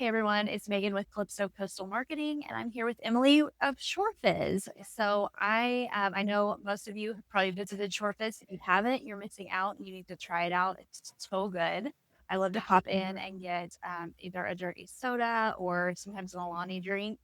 Hey everyone, it's Megan with Calypso Coastal Marketing, and I'm here with Emily of Shore Fizz. So I know most of you have probably visited Shore Fizz. If you haven't, you're missing out. You need to try it out. It's so good. I love to pop in and get either a dirty soda or sometimes an Alani drink.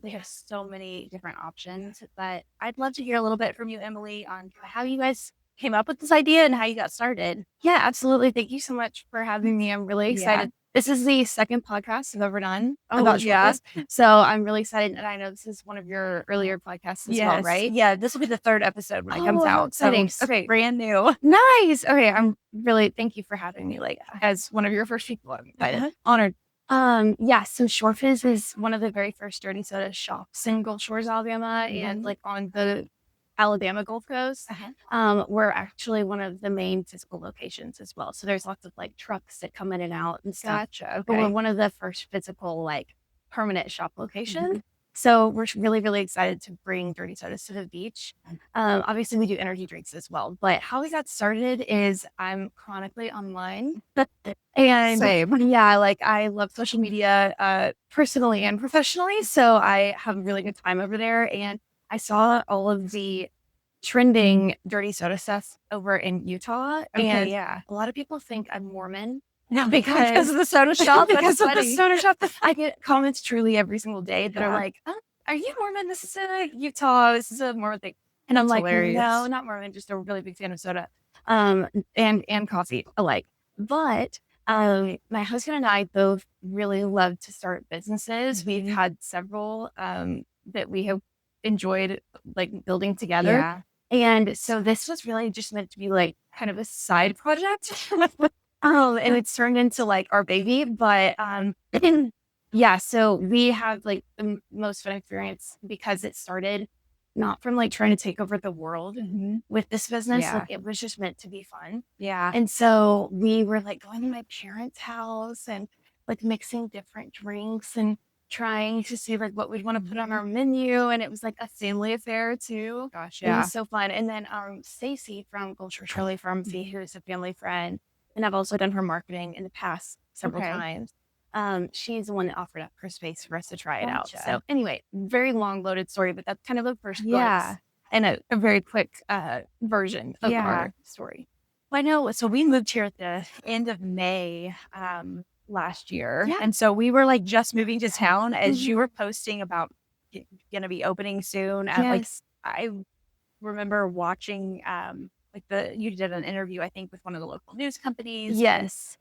They have so many different options, but I'd love to hear a little bit from you, Emily, on how you guys came up with this idea and how you got started. Yeah, absolutely. Thank you so much for having me. I'm really Yeah. excited. This is the second podcast I've ever done Oh, about yeah. shortlist. So I'm really excited. And I know this is one of your earlier podcasts as well, Yes. right? Yeah. This will be the third episode when it comes Oh, how out. So exciting. it's Okay. brand new. Nice. Okay. Thank you for having me as one of your first people. I'm excited. Honored. Yeah, so Shore Fizz is one of the very first dirty soda shops in Gulf Shores, Alabama, and on the Alabama Gulf Coast. We're actually one of the main physical locations as well. So there's lots of trucks that come in and out and stuff. Gotcha. But we're Okay. one of the first physical permanent shop locations. So we're really, really excited to bring dirty sodas to the beach. Obviously, we do energy drinks as well. But how we got started is I'm chronically online. And Same. yeah, I love social media personally and professionally. So I have a really good time over there. And I saw all of the trending dirty soda stuff over in Utah. Okay. And Yeah. a lot of people think I'm Mormon. No, because of the soda shop. because of the funny. soda shop. I get comments truly every single day that are like, are you Mormon? This is a Utah. This is a Mormon thing. And I'm That's like, hilarious. no, not Mormon, just a really big fan of soda and coffee alike. But my husband and I both really love to start businesses. We've had several that we have enjoyed building together. Yeah. And so this was really just meant to be kind of a side project. And it's turned into our baby. But yeah, so we have the most fun experience because it started not from trying to take over the world with this business. Yeah. It was just meant to be fun. Yeah. And so we were going to my parents' house and mixing different drinks and trying to see what we'd want to put on our menu. And it was a family affair too. Gosh. It Yeah. was so fun. And then Stacy from Culture Shirley Pharmacy, who's a family friend, and I've also done her marketing in the past several times. She's the one that offered up her space for us to try it out. So anyway, very long loaded story, but that's kind of the first glimpse and a very quick version of our story. Well, I know. So we moved here at the end of May last year. Yeah. And so we were just moving to town as you were posting about going to be opening soon. Yes. I remember watching you did an interview, I think, with one of the local news companies. Yes.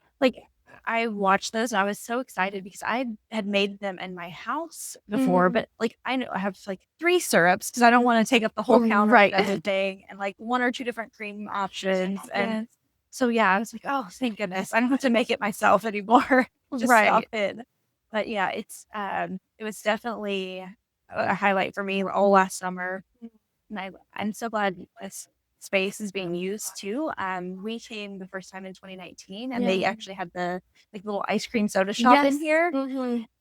I watched those and I was so excited because I had made them in my house before, but I know I have 3 syrups because I don't want to take up the whole counter Right. of everything, and 1 or 2 different cream options. And so, yeah, I was like, oh, thank goodness. I don't have to make it myself anymore. Just stop in. But yeah, it was definitely a highlight for me all last summer. And I'm so glad this space is being used too. We came the first time in 2019 and they actually had the little ice cream soda shop in here.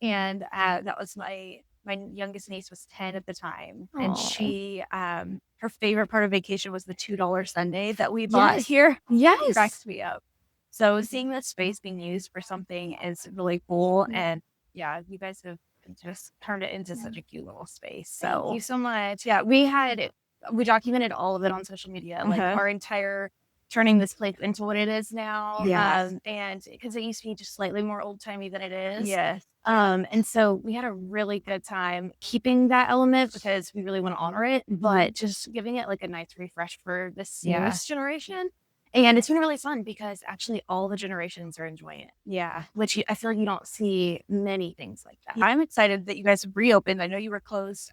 And that was my youngest niece was 10 at the time. And she her favorite part of vacation was the $2 sundae that we bought here. Yes. Cracks me up. So seeing this space being used for something is really cool. And yeah, you guys have just turned it into such a cute little space. So Thank you so much. Yeah, we documented all of it on social media, our entire turning this place into what it is now. And because it used to be just slightly more old timey than it is. Yes. And so we had a really good time keeping that element because we really want to honor it, but just giving it a nice refresh for this newest generation. And it's been really fun because actually all the generations are enjoying it. Yeah. Which I feel you don't see many things like that. I'm excited that you guys have reopened. I know you were closed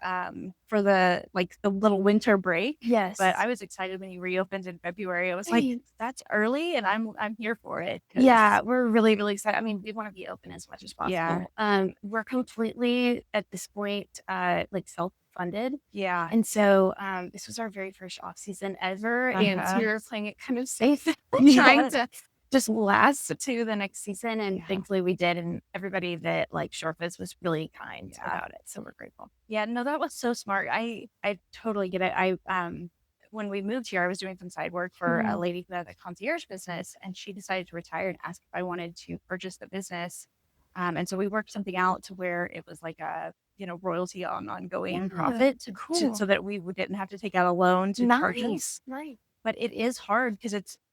for the little winter break. Yes. But I was excited when you reopened in February. I was that's early and I'm here for it. Yeah, we're really, really excited. I mean, we want to be open as much as possible. Yeah. We're completely at this point self-funded. Yeah. And so this was our very first off season ever. And so we were playing it kind of safe, trying to just last to the next season. And thankfully we did. And everybody that ShoreFizz was really kind about it. So we're grateful. Yeah, no, that was so smart. I totally get it. When we moved here, I was doing some side work for a lady who had a concierge business, and she decided to retire and asked if I wanted to purchase the business. And so we worked something out to where it was like a, royalty on ongoing profit so that we didn't have to take out a loan to charge us. Nice. But it is hard because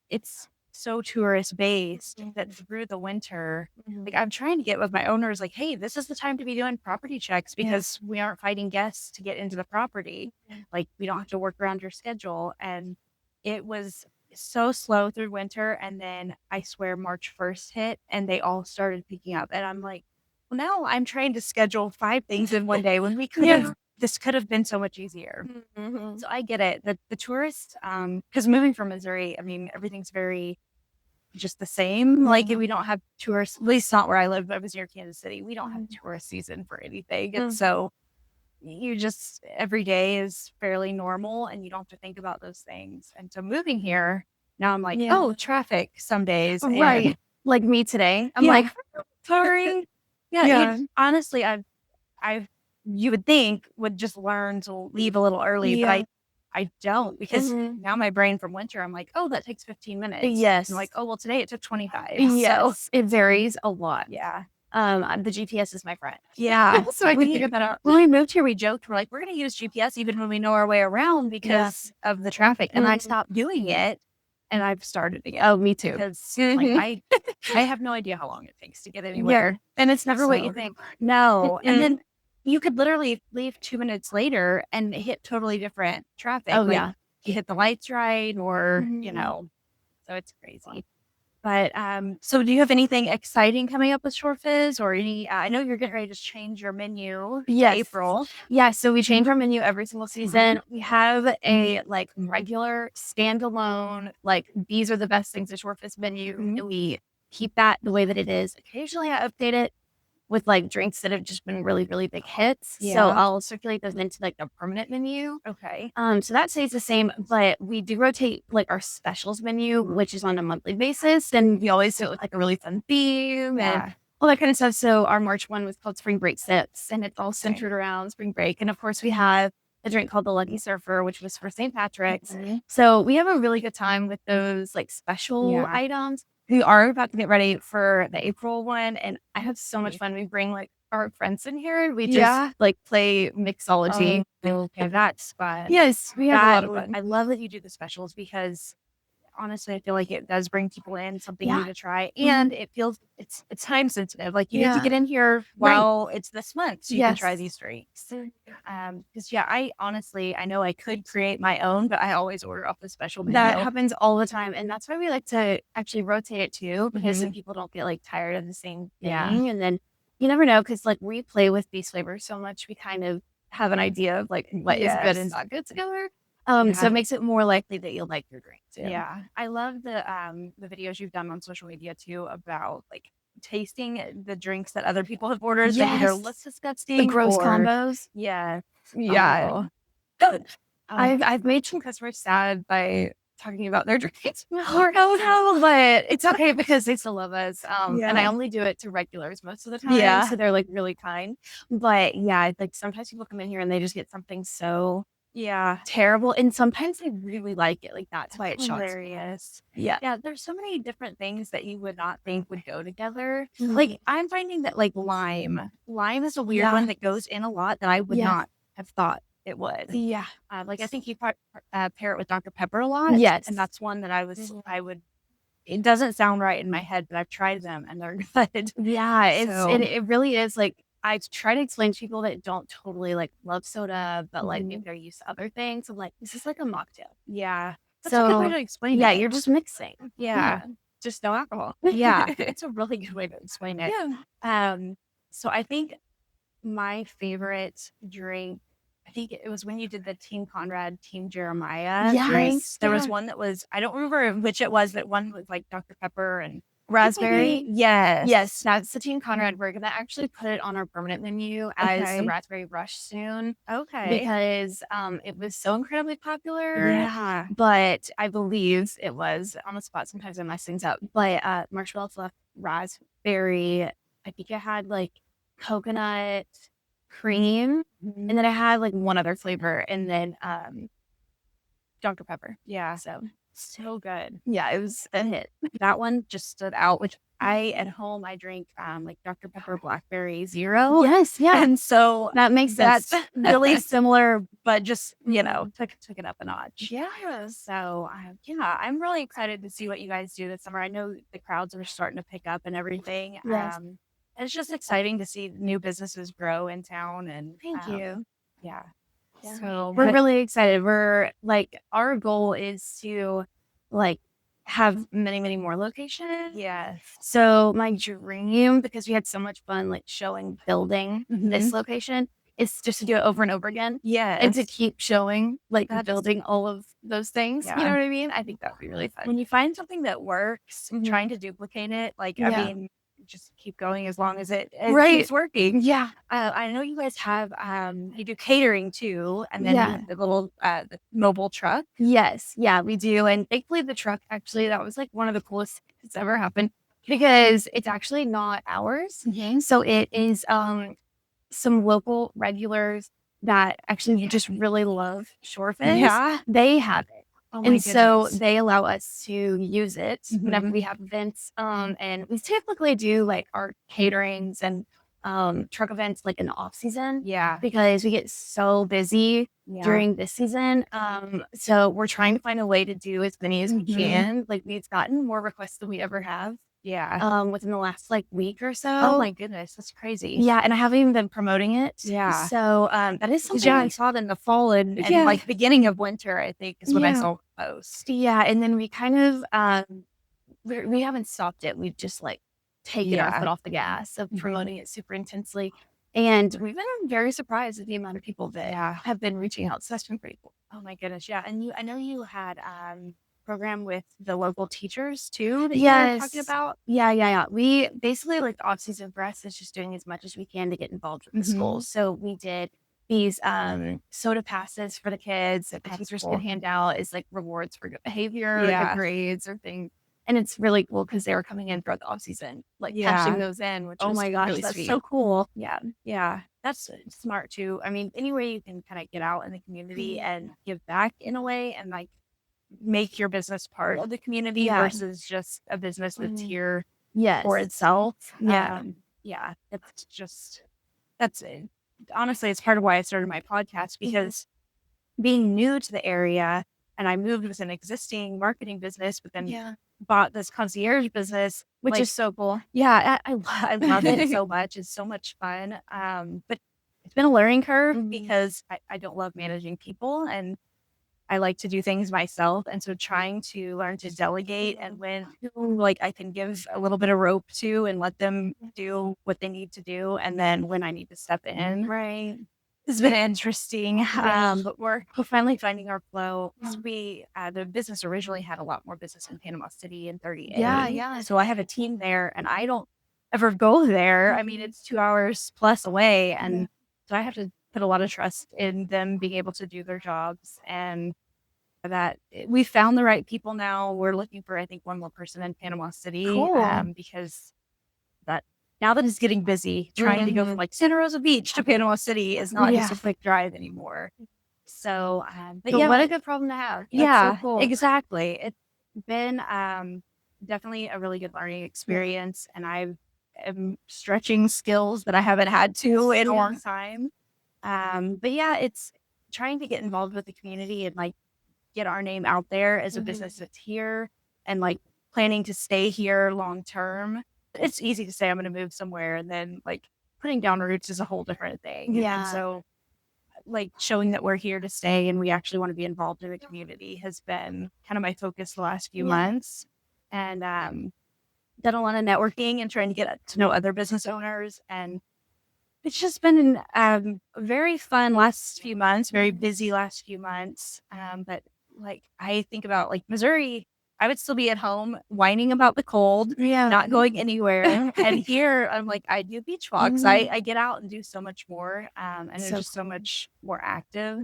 it's so tourist based that through the winter, like I'm trying to get with my owners, like, hey, this is the time to be doing property checks because we aren't fighting guests to get into the property. Like we don't have to work around your schedule. And it was so slow through winter. And then I swear March 1st hit and they all started picking up. And I'm like, well, now I'm trying to schedule 5 things in one day when we could have, this could have been so much easier. So I get it. The tourists, because moving from Missouri, I mean, everything's very just the same. Like we don't have tourists, at least not where I live, but I was near Kansas City. We don't have tourist season for anything. And so you just, every day is fairly normal and you don't have to think about those things. And so moving here, now I'm like, oh, traffic some days. Right. Like me today. I'm like, sorry. Honestly, I've you would think would just learn to leave a little early, but I don't because now my brain from winter, I'm like, oh, that takes 15 minutes. Yes. I'm like, oh, well, today it took 25. Yes. So it varies a lot. Yeah. The GPS is my friend. Yeah. So I can figure that out. When we moved here, we joked, we're like, we're going to use GPS even when we know our way around because of the traffic. And I stopped doing it. And I've started again. Oh, me too. Because like, I have no idea how long it takes to get anywhere. And it's never what you think. No. And then you could literally leave 2 minutes later and hit totally different traffic. Oh, like, you hit the lights right or, so it's crazy. But so do you have anything exciting coming up with Shore Fizz or any, I know you're getting ready to change your menu in April. Yeah. So we change our menu every single season. We have a like regular standalone, like these are the best things at Shore Fizz menu. And we keep that the way that it is. Occasionally I update it with like drinks that have just been really, really big hits. So I'll circulate those into like the permanent menu. Okay. So that stays the same, but we do rotate like our specials menu, which is on a monthly basis. And we always do it with like a really fun theme and all that kind of stuff. So our March one was called Spring Break Sips and it's all centered around spring break. And of course we have a drink called the Lucky Surfer, which was for St. Patrick's. So we have a really good time with those like special items. We are about to get ready for the April one, and I have so much fun. We bring like our friends in here, and we just like play mixology. Okay, that's fun. Yes, we have a lot of fun. I love that you do the specials because honestly, I feel like it does bring people in something new to try, and it feels it's time sensitive. Like you need to get in here while it's this month, so you can try these drinks. Because I honestly, I know I could create my own, but I always order off the special menu. That happens all the time, and that's why we like to actually rotate it too, because then people don't get like tired of the same thing. And then you never know, because like we play with these flavors so much, we kind of have an idea of like what is good and not good together. So it makes it more likely that you'll like your drink too. Yeah. I love the videos you've done on social media too about like tasting the drinks that other people have ordered that either look disgusting, the gross combos. Yeah. I've made some customers sad by talking about their drinks. But it's okay because they still love us. And I only do it to regulars most of the time. So they're like really kind. But like sometimes people come in here and they just get something so terrible, and sometimes they really like it. Like that's why it's hilarious. Yeah, there's so many different things that you would not think would go together. Like I'm finding that like lime is a weird one that goes in a lot that I would not have thought it would. Like I think you pair it with Dr. Pepper a lot. And that's one that I would. It doesn't sound right in my head, but I've tried them and they're good. It really is. Like I try to explain to people that don't totally like love soda, but like maybe they're used to other things. I'm like, this is like a mocktail. That's a good way to explain it. You're just mixing. Just no alcohol. It's a really good way to explain it. So I think my favorite drink, I think it was when you did the Team Conrad, Team Jeremiah drinks. There was one that was, I don't remember which it was, but one was like Dr. Pepper and raspberry. Yes, that's the Team Conrad. We're gonna actually put it on our permanent menu as the Raspberry Rush soon. Because it was so incredibly popular. But I believe it was on the spot. Sometimes I mess things up. But marshmallow fluff, raspberry. I think it had like coconut cream, and then I had like one other flavor, and then Dr. Pepper. So good. It was a hit. That one just stood out, which I at home I drink like Dr. Pepper Blackberry Zero. Yes, yeah. And so That makes sense. that's really similar, but just, took it up a notch. Yes. So yeah, I'm really excited to see what you guys do this summer. I know the crowds are starting to pick up and everything. Yes. And it's just exciting to see new businesses grow in town. And Thank you. yeah. Yeah. So We're really excited. We're like, our goal is to like have many, many more locations. yes. So my dream, because we had so much fun like showing building this location, is just to do it over and over again. Yes. And to keep showing like building all of those things. Yeah. You know what I mean? I think that would be really fun. When you find something that works, trying to duplicate it, like I mean, just keep going as long as it keeps working. Yeah. I know you guys have you do catering too, and then the little the mobile truck. Yes, yeah, we do. And thankfully the truck, actually, that was like one of the coolest things that's ever happened, because it's actually not ours. So it is some local regulars that actually just really love Shore Fizz. Yeah. They have it. Oh my And so goodness. they allow us to use it whenever we have events. And we typically do like our caterings and truck events like in the off season. Yeah. Because we get so busy during this season. So we're trying to find a way to do as many as we can. Like, we've gotten more requests than we ever have. Yeah. Within the last like week or so. Oh my goodness, that's crazy. Yeah, and I haven't even been promoting it. Yeah. So that is something. Yeah, I saw it in the fall and like beginning of winter, I think, is when I saw post. Yeah, and then we kind of we haven't stopped it. We've just like taken our foot off the gas of promoting it super intensely. And we've been very surprised at the amount of people that have been reaching out. So that's been pretty cool. Oh my goodness. Yeah. And I know you had program with the local teachers too that you were talking about. Yeah. We basically, like, the off season for us is just doing as much as we can to get involved with the schools. So we did these soda passes for the kids that the teachers can hand out as like rewards for good behavior, good grades, or things. And it's really cool because they were coming in throughout the off season, like cashing those in, which oh my gosh, really that's sweet. so cool. Yeah. That's smart too. I mean, any way you can kind of get out in the community and give back in a way, and like make your business part of the community versus just a business that's here for itself. That's it. Honestly, it's part of why I started my podcast, because being new to the area, and I moved with an existing marketing business, but then bought this concierge business, which like, is so cool. Yeah, I love it so much. It's so much fun. But it's been a learning curve because I don't love managing people, and I like to do things myself. And so trying to learn to delegate, and when like I can give a little bit of rope to and let them do what they need to do, and then when I need to step in, has been interesting. But we're finally finding our flow. We the business originally had a lot more business in Panama City and 38. So I have a team there, and I don't ever go there. I mean, it's 2 hours plus away, and so I have to put a lot of trust in them being able to do their jobs, and that we found the right people now. We're looking for, I think, one more person in Panama City, because that now that it's getting busy, trying to go from like Santa Rosa Beach to Panama City is not just a quick drive anymore. So, but what a good problem to have. That's so cool. Exactly. It's been definitely a really good learning experience, and I am stretching skills that I haven't had to in a long time. But yeah, it's trying to get involved with the community and like get our name out there as a business that's here, and like planning to stay here long term. It's easy to say I'm going to move somewhere, and then like putting down roots is a whole different thing. And so like showing that we're here to stay and we actually want to be involved in the community has been kind of my focus the last few months. And done a lot of networking and trying to get to know other business owners, and it's just been very fun last few months, very busy last few months. But like I think about like Missouri, I would still be at home whining about the cold, not going anywhere. And here I'm like, I do beach walks. I get out and do so much more. And it's just so much more active.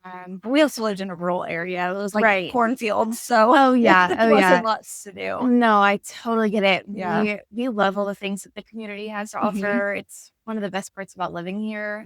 But we also lived in a rural area. It was like cornfields. So there wasn't lots to do. No, I totally get it. We love all the things that the community has to offer. It's one of the best parts about living here.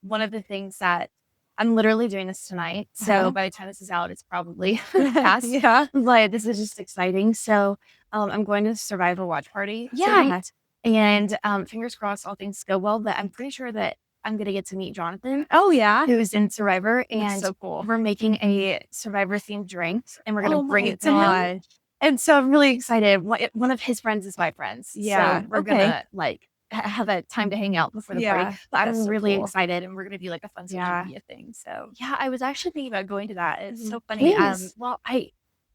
One of the things that I'm literally doing this tonight. So by the time this is out, it's probably past. Yeah. But this is just exciting. So I'm going to survival watch party. Yeah. tonight. And fingers crossed, all things go well. But I'm pretty sure that I'm going to get to meet Jonathan. Oh, yeah. Who's in Survivor. And That's so cool. we're making a Survivor themed drink and we're going to bring it to him. him. And so I'm really excited. One of his friends is my friends. Yeah. So we're going to like have a time to hang out before the party. But I'm so really cool. excited and we're going to do like a fun social media thing. So Yeah, I was actually thinking about going to that. It's so funny. Please. Well,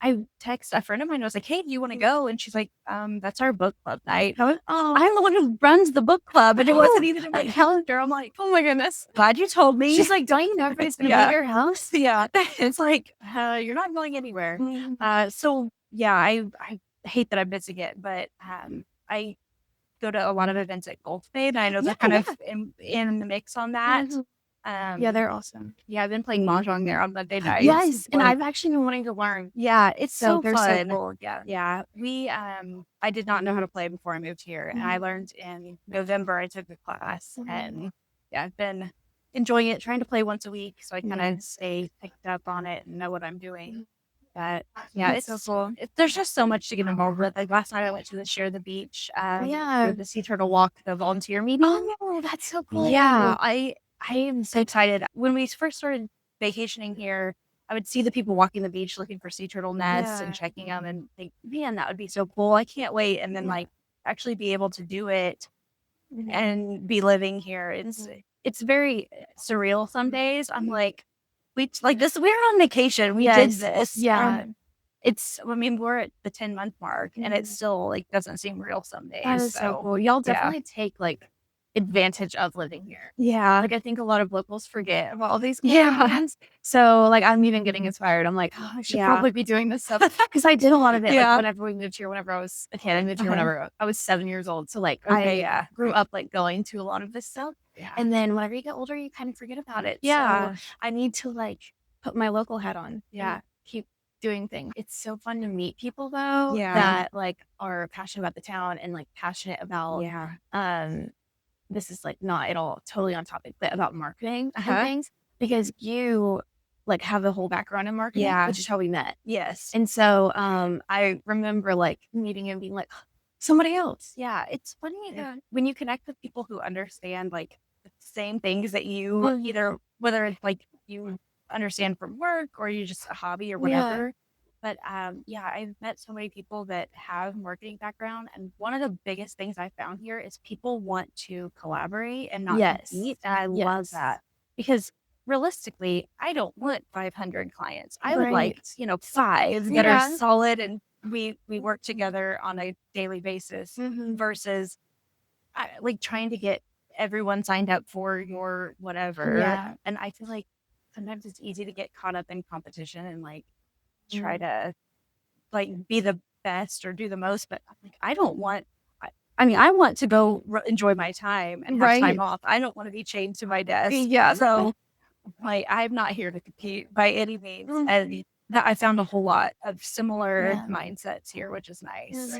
I text a friend of mine. I was like, "Hey, do you want to go?" And she's like, "That's our book club night." I'm the one who runs the book club, and it wasn't even in my calendar. I'm like, oh my goodness, glad you told me. She's like, "Don't you know everybody's gonna be at your house?" Yeah, it's like you're not going anywhere. So yeah, I hate that I'm missing it, but I go to a lot of events at Gulf Bay, and I know they're kind of in the mix on that. Yeah, they're awesome. Yeah, I've been playing mahjong there on Monday nights. Yes, and I've actually been wanting to learn. Yeah, it's so they're fun. so cool. Yeah. We I did not know how to play before I moved here, and I learned in November. I took the class, and yeah, I've been enjoying it. Trying to play once a week, so I kind of stay picked up on it and know what I'm doing. But yeah, it's so cool. There's just so much to get involved with. Like last night, I went to the Share the Beach, for the Sea Turtle Walk, the volunteer meeting. Oh, that's so cool. Yeah, I am so excited. When we first started vacationing here, I would see the people walking the beach looking for sea turtle nests and checking them, and think, man, that would be so cool. I can't wait. And then like actually be able to do it and be living here. It's very surreal some days. I'm like, we're on vacation. We did this. Yeah. We're at the 10-month mark and it still like doesn't seem real some days. That is so cool. Y'all definitely take like advantage of living here. Yeah. Like I think a lot of locals forget about all these cool things. So like I'm even getting inspired. I'm like, I should probably be doing this stuff. Because I did a lot of it like whenever we moved here, whenever I was a kid. I moved here whenever I was 7 years old. So like I grew up like going to a lot of this stuff. Yeah. And then whenever you get older, you kind of forget about it. Yeah. So I need to like put my local hat on. Yeah. Keep doing things. It's so fun to meet people though that like are passionate about the town and like passionate about this is like not at all totally on topic, but about marketing and things, because you like have the whole background in marketing, which is how we met. Yes. And so I remember like meeting and being like, somebody else. Yeah. It's funny when you connect with people who understand like the same things that you either, whether it's like you understand from work or you just a hobby or whatever. But I've met so many people that have marketing background, and one of the biggest things I found here is people want to collaborate and not compete. And I love that, because realistically, I don't want 500 clients. I would like 5 that are solid and we work together on a daily basis versus like trying to get everyone signed up for your whatever. Yeah. And I feel like sometimes it's easy to get caught up in competition and like try to like be the best or do the most, but like I don't want I want to go enjoy my time and have time off. I don't want to be chained to my desk. So like I'm not here to compete by any means. And that I found a whole lot of similar mindsets here, which is nice.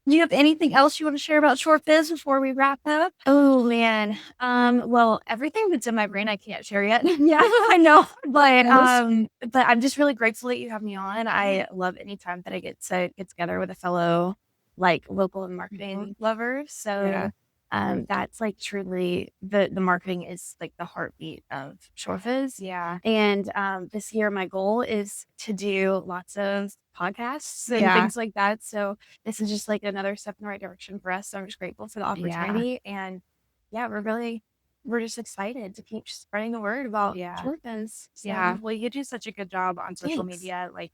Do you have anything else you want to share about Shore Fizz before we wrap up? Oh man. Well, everything that's in my brain I can't share yet. I know. But I'm just really grateful that you have me on. I love any time that I get to get together with a fellow like local and marketing lovers. So that's like truly the marketing is like the heartbeat of ShoreFizz. Yeah. And this year my goal is to do lots of podcasts and things like that. So this is just like another step in the right direction for us. So I'm just grateful for the opportunity. And we're just excited to keep spreading the word about ShoreFizz. So. Well, you do such a good job on social media. Like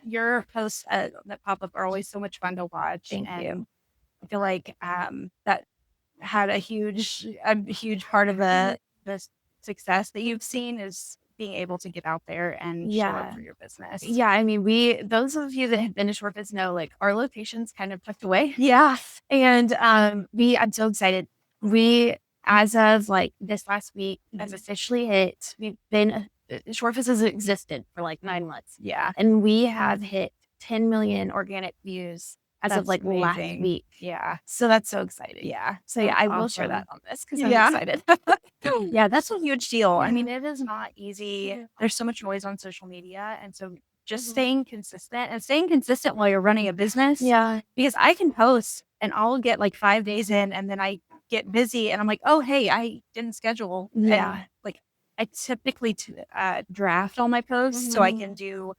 your posts that pop up are always so much fun to watch. Thank you. I feel like that had a huge part of the success that you've seen is being able to get out there and show up for your business. Yeah, I mean, those of you that have been to ShoreFizz know like our location's kind of tucked away. Yeah. And I'm so excited. We, as of like this last week, have officially hit. We've been ShoreFizz has existed for like 9 months. Yeah. And we have hit 10 million organic views as of like last amazing. week. Yeah. So that's so exciting. Yeah. So yeah, I will share that on this because I'm excited. Yeah, that's a huge deal. I mean, it is not easy. There's so much noise on social media. And so just staying consistent while you're running a business. Yeah. Because I can post and I'll get like 5 days in and then I get busy and I'm like, oh, hey, I didn't schedule. Yeah. And like I typically draft all my posts so I can do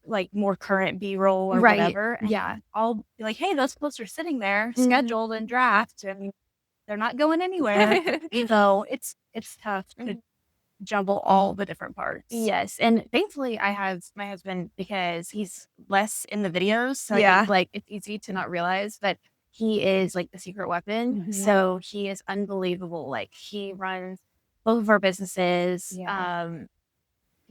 like more current B-roll or whatever. And Yeah. I'll be like, hey, those posts are sitting there scheduled and draft and they're not going anywhere. So it's tough to juggle all the different parts. Yes. And thankfully I have my husband because he's less in the videos. So I Yeah. think like it's easy to not realize that he is like the secret weapon. So he is unbelievable. Like he runs both of our businesses.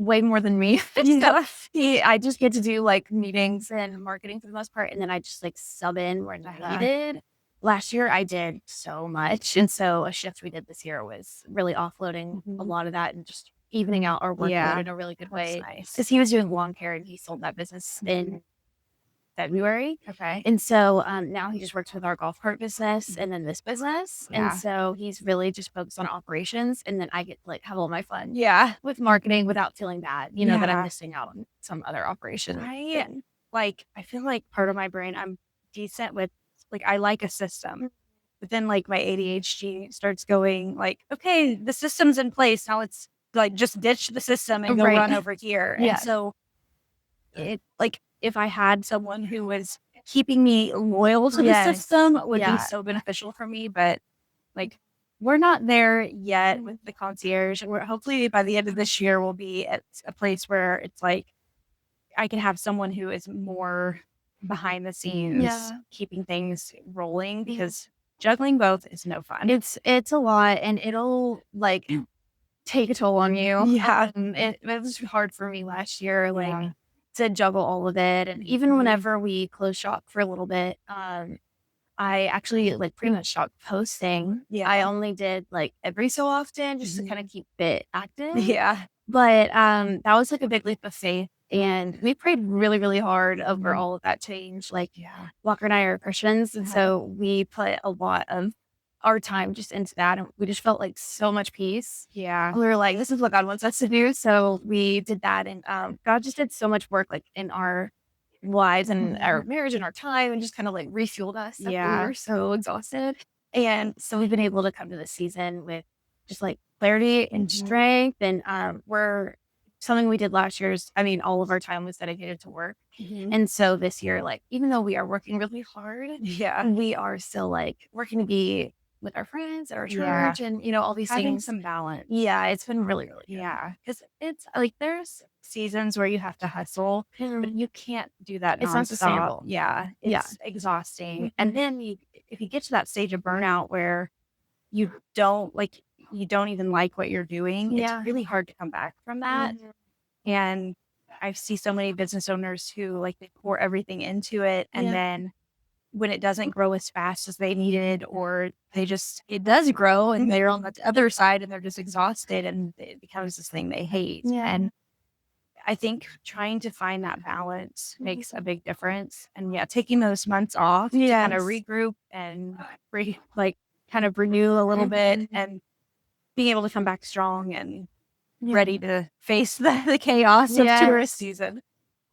Way more than me. So I just get to do like meetings and marketing for the most part. And then I just like sub in where needed. Last year I did so much. And so a shift we did this year was really offloading a lot of that and just evening out our workload in a really good way. Because he was doing lawn care and he sold that business in February. Okay. And so now he just works with our golf cart business and then this business. And so he's really just focused on operations. And then I get to like have all my fun with marketing without feeling bad, you know, that I'm missing out on some other operation. I feel like part of my brain, I'm decent with like, I like a system. But then like my ADHD starts going like, okay, the system's in place. Now it's like just ditch the system and go run over here. And so it like if I had someone who was keeping me loyal to the system would be so beneficial for me. But like we're not there yet with the concierge. We're hopefully by the end of this year we'll be at a place where it's like I can have someone who is more behind the scenes keeping things rolling because juggling both is no fun. It's a lot and it'll like take a toll on you. It was hard for me last year, like to juggle all of it. And even whenever we closed shop for a little bit, I actually like pretty much stopped posting. I only did like every so often just to kind of keep it active. But that was like a big leap of faith. And we prayed really, really hard over all of that change. Like Walker and I are Christians. And so we put a lot of our time just into that. And we just felt like so much peace. We were like, this is what God wants us to do. So we did that. And God just did so much work like in our lives and our marriage and our time and just kind of like refueled us. We were so exhausted. And so we've been able to come to this season with just like clarity and strength. And we're something we did last year is, I mean, all of our time was dedicated to work. And so this year, like, even though we are working really hard, we are still like working to be with our friends at our church and, you know, all these having things. some balance. It's been really, really good. Because it's like there's seasons where you have to hustle, but you can't do that. It's not sustainable. It's exhausting. And then if you get to that stage of burnout where you don't even like what you're doing, it's really hard to come back from that. And I see so many business owners who like they pour everything into it and then when it doesn't grow as fast as they needed or it does grow and they're on the other side and they're just exhausted and it becomes this thing they hate. And I think trying to find that balance makes a big difference. And taking those months off to kind of regroup and kind of renew a little bit and being able to come back strong and ready to face the chaos of tourist season.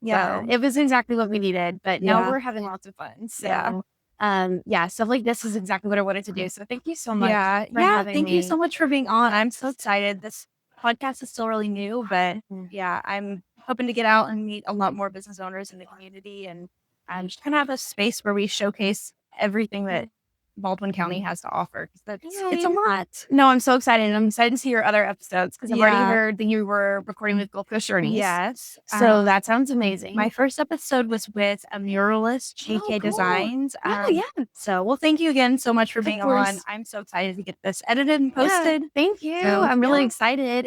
So, it was exactly what we needed, but now we're having lots of fun. So, stuff like this is exactly what I wanted to do. So thank you so much. For having thank me. you so much for being on. I'm so excited. This podcast is still really new, but I'm hoping to get out and meet a lot more business owners in the community and just kind of have a space where we showcase everything that Baldwin County has to offer. It's a lot. No, I'm so excited. I'm excited to see your other episodes because I've already heard that you were recording with Gulf Coast Journeys. Yes. So that sounds amazing. My first episode was with a muralist, JK Designs. So, thank you again so much for being on. I'm so excited to get this edited and posted. Thank you. I'm really excited.